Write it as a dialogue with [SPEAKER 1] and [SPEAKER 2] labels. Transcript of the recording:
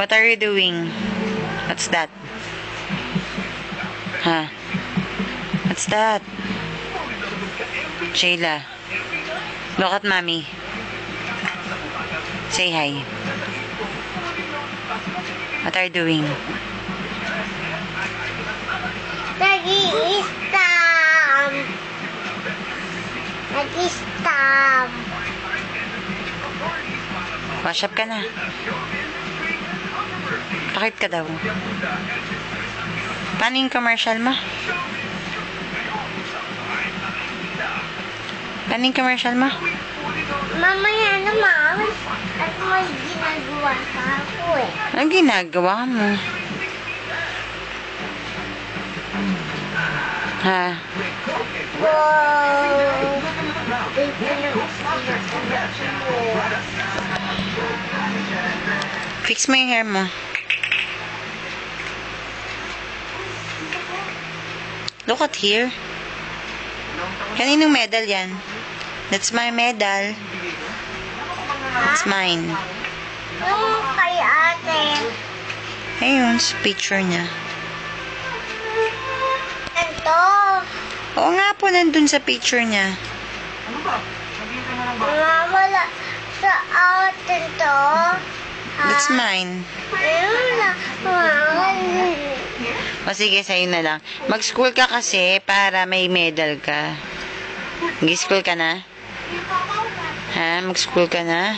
[SPEAKER 1] What are you doing? What's that? Huh? What's that? Shayla. Look at mommy. Say hi. What are you doing?
[SPEAKER 2] Nag-i-stamp. Nag-i-stamp.
[SPEAKER 1] Wash up ka na. Bakit ka daw? Paano yung commercial mo? Paano yung commercial mo?
[SPEAKER 2] Mamaya naman. At may ginagawa pa ako eh.
[SPEAKER 1] Anong ginagawa mo? Ha?
[SPEAKER 2] Wow.
[SPEAKER 1] Fix mo yung hair mo. Look at here. Kaninong medal yan? That's my medal. It's mine.
[SPEAKER 2] Yung kay ate.
[SPEAKER 1] Ayun, picture niya.
[SPEAKER 2] Ito.
[SPEAKER 1] Oo nga po, nandun sa picture niya.
[SPEAKER 2] Wala sa atin to.
[SPEAKER 1] That's mine.
[SPEAKER 2] Ayun na.
[SPEAKER 1] O sige, sa'yo na lang. Mag-school ka kasi para may medal ka. Mag-school ka na? Ha? Mag-school ka na?